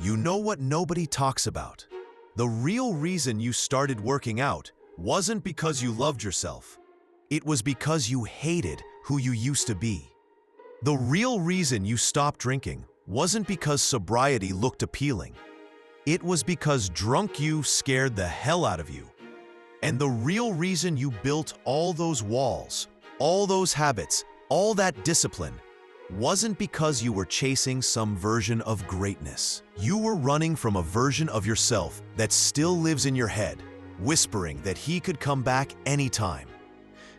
You know what nobody talks about? The real reason you started working out wasn't because you loved yourself. It was because you hated who you used to be. The real reason you stopped drinking wasn't because sobriety looked appealing. It was because drunk you scared the hell out of you. And the real reason you built all those walls, all those habits, all that discipline, wasn't because you were chasing some version of greatness. You were running from a version of yourself that still lives in your head, whispering that he could come back anytime.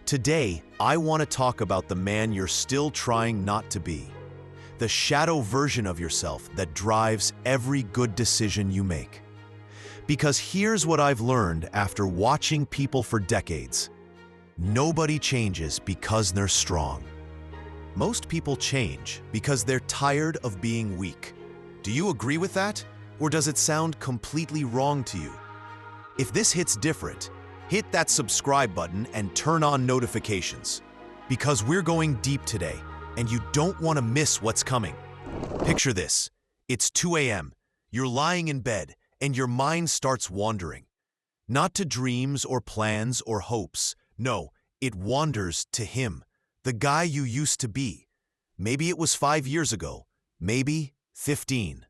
Today, I want to talk about the man you're still trying not to be. The shadow version of yourself that drives every good decision you make. Because here's what I've learned after watching people for decades. Nobody changes because they're strong. Most people change because they're tired of being weak. Do you agree with that? Or does it sound completely wrong to you? If this hits different, hit that subscribe button and turn on notifications. Because we're going deep today, and you don't want to miss what's coming. Picture this. It's 2 a.m. You're lying in bed, and your mind starts wandering. Not to dreams or plans or hopes. No, it wanders to him. The guy you used to be. Maybe it was 5 years ago, maybe 15.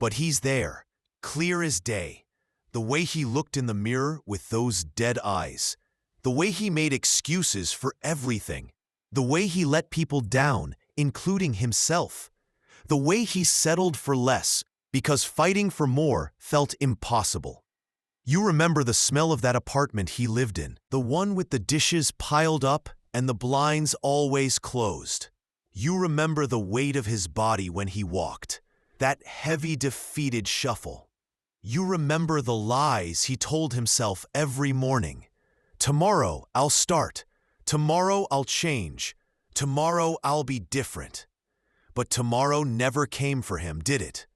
But he's there, clear as day. The way he looked in the mirror with those dead eyes. The way he made excuses for everything. The way he let people down, including himself. The way he settled for less because fighting for more felt impossible. You remember the smell of that apartment he lived in, the one with the dishes piled up and the blinds always closed. You remember the weight of his body when he walked, that heavy, defeated shuffle. You remember the lies he told himself every morning. Tomorrow I'll start. Tomorrow I'll change. Tomorrow I'll be different. But tomorrow never came for him, did it?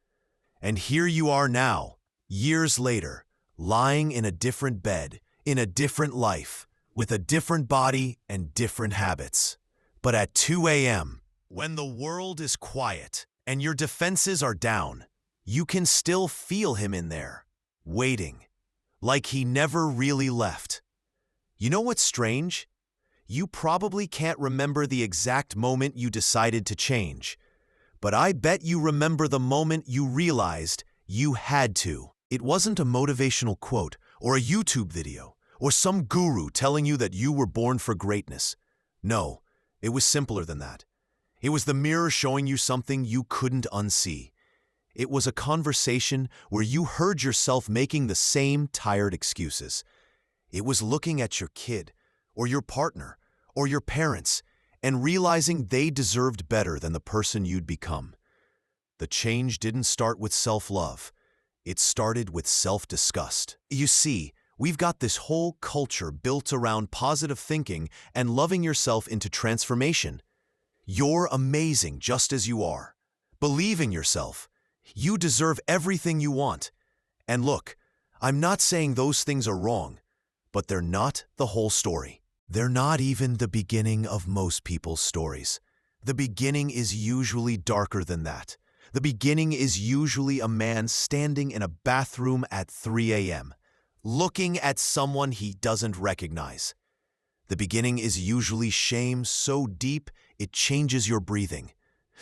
And here you are now, years later, lying in a different bed, in a different life, with a different body and different habits. But at 2 a.m., when the world is quiet and your defenses are down, you can still feel him in there, waiting, like he never really left. You know what's strange? You probably can't remember the exact moment you decided to change, but I bet you remember the moment you realized you had to. It wasn't a motivational quote or a YouTube video or some guru telling you that you were born for greatness. No, it was simpler than that. It was the mirror showing you something you couldn't unsee. It was a conversation where you heard yourself making the same tired excuses. It was looking at your kid, or your partner, or your parents, and realizing they deserved better than the person you'd become. The change didn't start with self-love. It started with self-disgust. You see, we've got this whole culture built around positive thinking and loving yourself into transformation. You're amazing just as you are. Believe in yourself. You deserve everything you want. And look, I'm not saying those things are wrong, but they're not the whole story. They're not even the beginning of most people's stories. The beginning is usually darker than that. The beginning is usually a man standing in a bathroom at 3 a.m., looking at someone he doesn't recognize. The beginning is usually shame so deep it changes your breathing.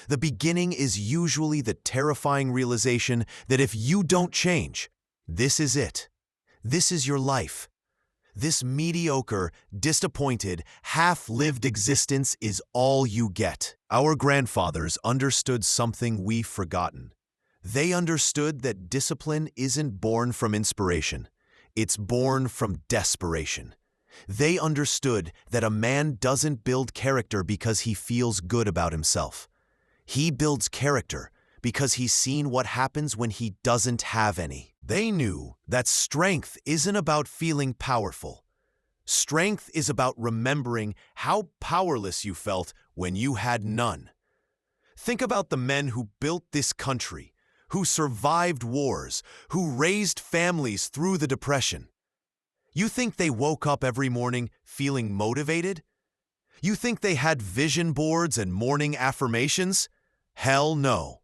The beginning is usually the terrifying realization that if you don't change, this is it. This is your life. This mediocre, disappointed, half-lived existence is all you get. Our grandfathers understood something we've forgotten. They understood that discipline isn't born from inspiration. It's born from desperation. They understood that a man doesn't build character because he feels good about himself. He builds character because he's seen what happens when he doesn't have any. They knew that strength isn't about feeling powerful. Strength is about remembering how powerless you felt when you had none. Think about the men who built this country, who survived wars, who raised families through the Depression. You think they woke up every morning feeling motivated? You think they had vision boards and morning affirmations? Hell no.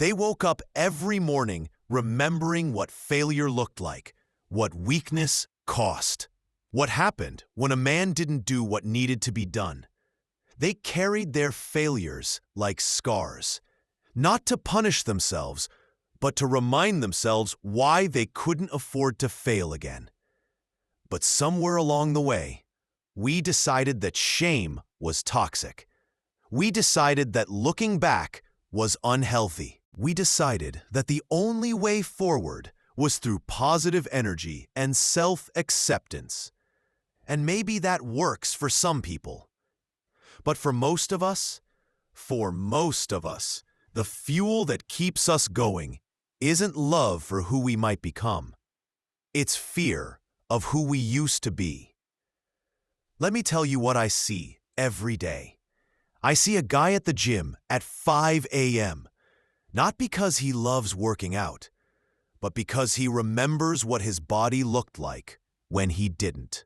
They woke up every morning remembering what failure looked like, what weakness cost, what happened when a man didn't do what needed to be done. They carried their failures like scars, not to punish themselves, but to remind themselves why they couldn't afford to fail again. But somewhere along the way, we decided that shame was toxic. We decided that looking back was unhealthy. We decided that the only way forward was through positive energy and self-acceptance. And maybe that works for some people. But for most of us, the fuel that keeps us going isn't love for who we might become. It's fear of who we used to be. Let me tell you what I see every day. I see a guy at the gym at 5 a.m., not because he loves working out, but because he remembers what his body looked like when he didn't.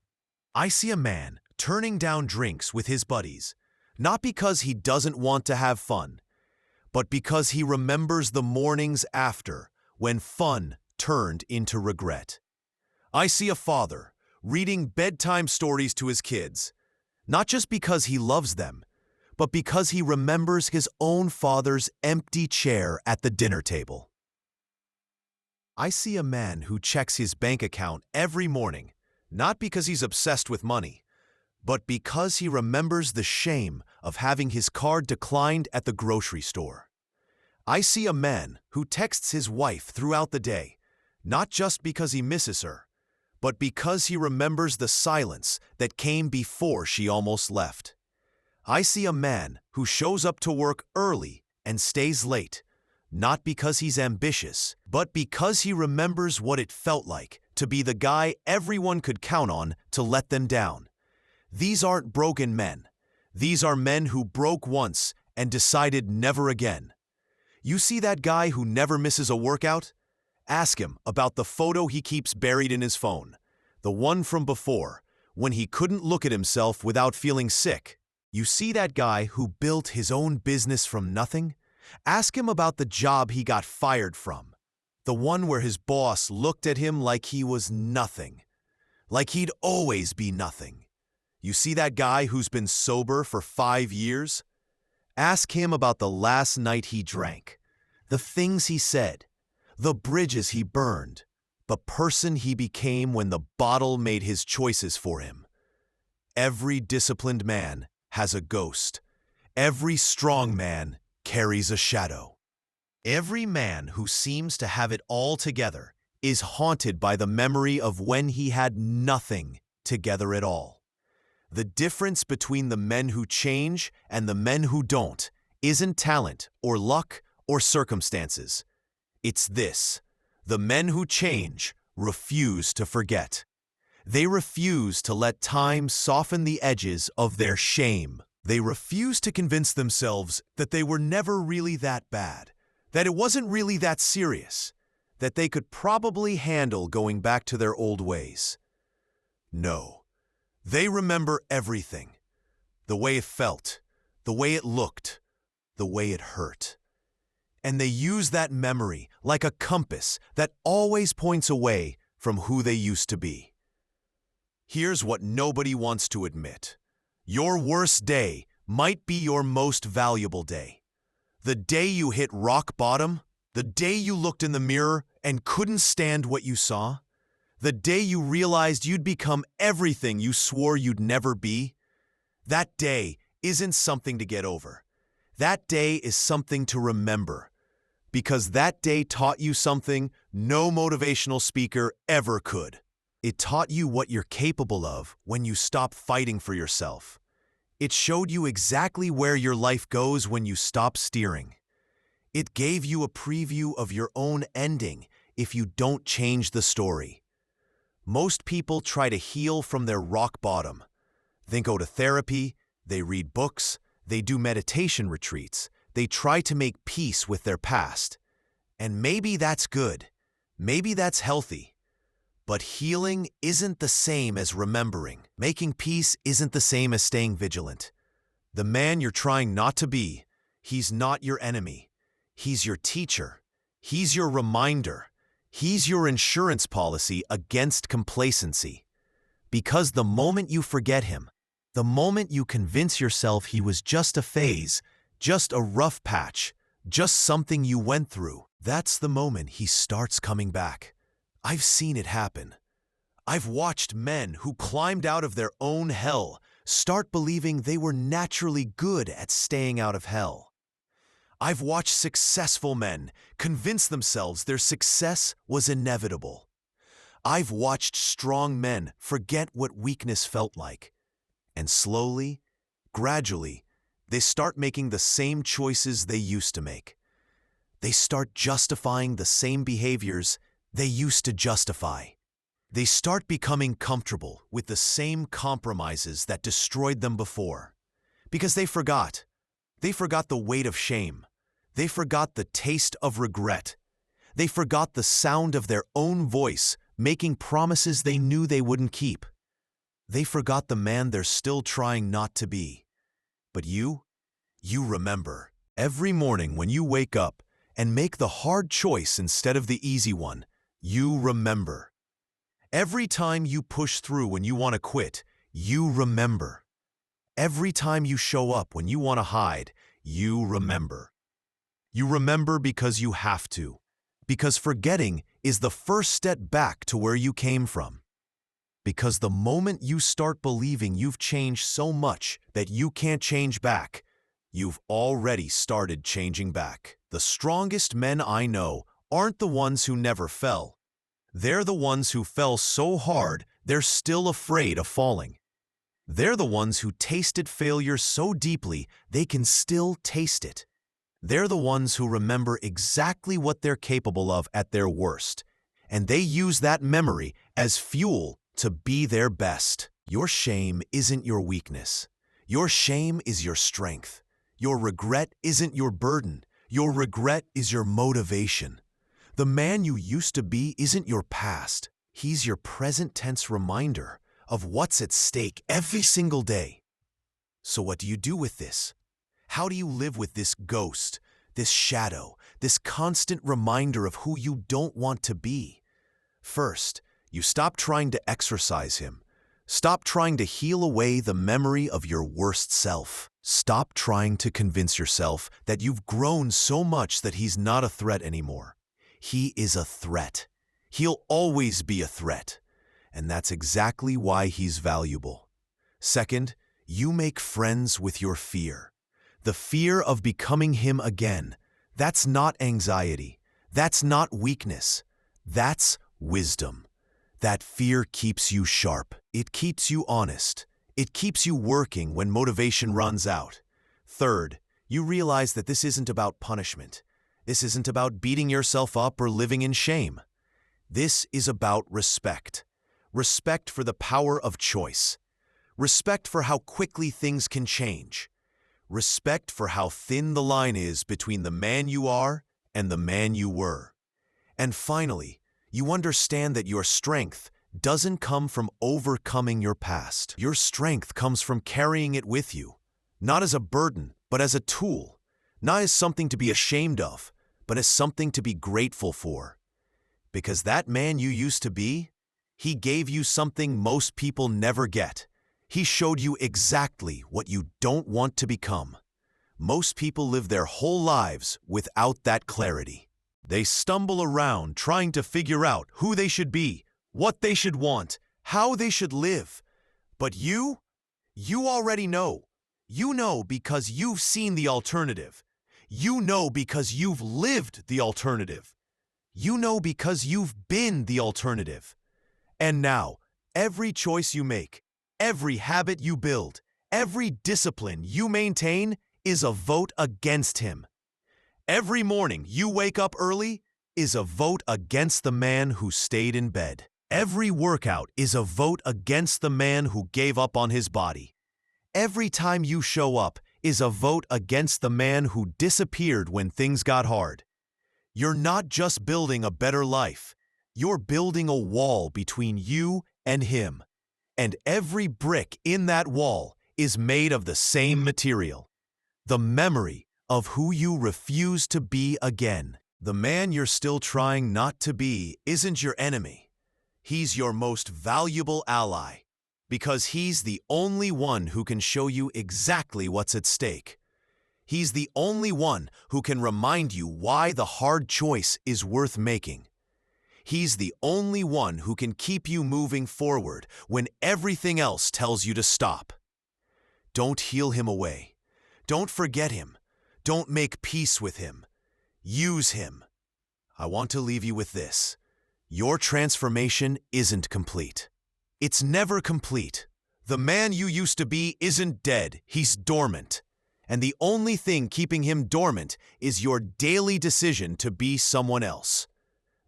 I see a man turning down drinks with his buddies, not because he doesn't want to have fun, but because he remembers the mornings after when fun turned into regret. I see a father reading bedtime stories to his kids, not just because he loves them, but because he remembers his own father's empty chair at the dinner table. I see a man who checks his bank account every morning, not because he's obsessed with money, but because he remembers the shame of having his card declined at the grocery store. I see a man who texts his wife throughout the day, not just because he misses her, but because he remembers the silence that came before she almost left. I see a man who shows up to work early and stays late, not because he's ambitious, but because he remembers what it felt like to be the guy everyone could count on to let them down. These aren't broken men. These are men who broke once and decided never again. You see that guy who never misses a workout? Ask him about the photo he keeps buried in his phone, the one from before, when he couldn't look at himself without feeling sick. You see that guy who built his own business from nothing? Ask him about the job he got fired from, the one where his boss looked at him like he was nothing, like he'd always be nothing. You see that guy who's been sober for 5 years? Ask him about the last night he drank, the things he said, the bridges he burned, the person he became when the bottle made his choices for him. Every disciplined man has a ghost. Every strong man carries a shadow. Every man who seems to have it all together is haunted by the memory of when he had nothing together at all. The difference between the men who change and the men who don't isn't talent or luck or circumstances. It's this: the men who change refuse to forget. They refuse to let time soften the edges of their shame. They refuse to convince themselves that they were never really that bad, that it wasn't really that serious, that they could probably handle going back to their old ways. No, they remember everything. The way it felt, the way it looked, the way it hurt. And they use that memory like a compass that always points away from who they used to be. Here's what nobody wants to admit. Your worst day might be your most valuable day. The day you hit rock bottom, the day you looked in the mirror and couldn't stand what you saw, the day you realized you'd become everything you swore you'd never be. That day isn't something to get over. That day is something to remember, because that day taught you something no motivational speaker ever could. It taught you what you're capable of when you stop fighting for yourself. It showed you exactly where your life goes when you stop steering. It gave you a preview of your own ending if you don't change the story. Most people try to heal from their rock bottom. They go to therapy, they read books, they do meditation retreats, they try to make peace with their past. And maybe that's good. Maybe that's healthy. But healing isn't the same as remembering. Making peace isn't the same as staying vigilant. The man you're trying not to be, he's not your enemy. He's your teacher. He's your reminder. He's your insurance policy against complacency. Because the moment you forget him, the moment you convince yourself he was just a phase, just a rough patch, just something you went through, that's the moment he starts coming back. I've seen it happen. I've watched men who climbed out of their own hell start believing they were naturally good at staying out of hell. I've watched successful men convince themselves their success was inevitable. I've watched strong men forget what weakness felt like. And slowly, gradually, they start making the same choices they used to make. They start justifying the same behaviors they used to justify. They start becoming comfortable with the same compromises that destroyed them before. Because they forgot. They forgot the weight of shame. They forgot the taste of regret. They forgot the sound of their own voice making promises they knew they wouldn't keep. They forgot the man they're still trying not to be. But you remember. Every morning when you wake up and make the hard choice instead of the easy one, you remember. Every time you push through when you want to quit, you remember. Every time you show up when you want to hide, you remember. You remember because you have to. Because forgetting is the first step back to where you came from. Because the moment you start believing you've changed so much that you can't change back, you've already started changing back. The strongest men I know aren't the ones who never fell. They're the ones who fell so hard they're still afraid of falling. They're the ones who tasted failure so deeply they can still taste it. They're the ones who remember exactly what they're capable of at their worst, and they use that memory as fuel to be their best. Your shame isn't your weakness. Your shame is your strength. Your regret isn't your burden. Your regret is your motivation. The man you used to be isn't your past. He's your present tense reminder of what's at stake every single day. So what do you do with this? How do you live with this ghost, this shadow, this constant reminder of who you don't want to be? First, you stop trying to exorcise him. Stop trying to heal away the memory of your worst self. Stop trying to convince yourself that you've grown so much that he's not a threat anymore. He is a threat. He'll always be a threat. And that's exactly why he's valuable. Second, you make friends with your fear. The fear of becoming him again. That's not anxiety. That's not weakness. That's wisdom. That fear keeps you sharp. It keeps you honest. It keeps you working when motivation runs out. Third, you realize that this isn't about punishment. This isn't about beating yourself up or living in shame. This is about respect. Respect for the power of choice. Respect for how quickly things can change. Respect for how thin the line is between the man you are and the man you were. And finally, you understand that your strength doesn't come from overcoming your past. Your strength comes from carrying it with you, not as a burden, but as a tool, not as something to be ashamed of, but as something to be grateful for. Because that man you used to be, he gave you something most people never get. He showed you exactly what you don't want to become. Most people live their whole lives without that clarity. They stumble around trying to figure out who they should be, what they should want, how they should live. But you already know. You know because you've seen the alternative. You know because you've lived the alternative. You know because you've been the alternative. And now, every choice you make, every habit you build, every discipline you maintain is a vote against him. Every morning you wake up early is a vote against the man who stayed in bed. Every workout is a vote against the man who gave up on his body. Every time you show up is a vote against the man who disappeared when things got hard. You're not just building a better life. You're building a wall between you and him. And every brick in that wall is made of the same material. The memory of who you refuse to be again. The man you're still trying not to be isn't your enemy. He's your most valuable ally, because he's the only one who can show you exactly what's at stake. He's the only one who can remind you why the hard choice is worth making. He's the only one who can keep you moving forward when everything else tells you to stop. Don't heal him away. Don't forget him. Don't make peace with him. Use him. I want to leave you with this. Your transformation isn't complete. It's never complete. The man you used to be isn't dead, he's dormant. And the only thing keeping him dormant is your daily decision to be someone else.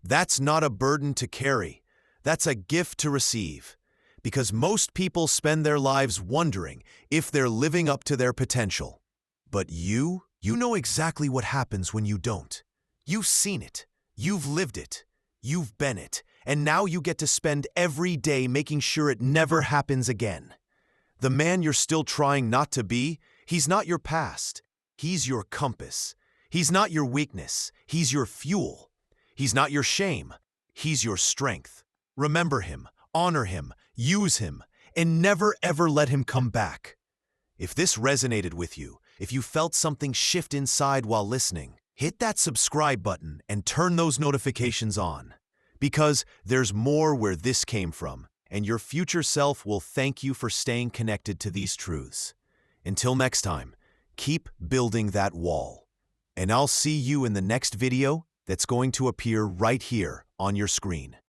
That's not a burden to carry. That's a gift to receive. Because most people spend their lives wondering if they're living up to their potential. But you know exactly what happens when you don't. You've seen it. You've lived it. You've been it. And now you get to spend every day making sure it never happens again. The man you're still trying not to be, he's not your past. He's your compass. He's not your weakness. He's your fuel. He's not your shame. He's your strength. Remember him, honor him, use him, and never ever let him come back. If this resonated with you, if you felt something shift inside while listening, hit that subscribe button and turn those notifications on. Because there's more where this came from, and your future self will thank you for staying connected to these truths. Until next time, keep building that wall. And I'll see you in the next video that's going to appear right here on your screen.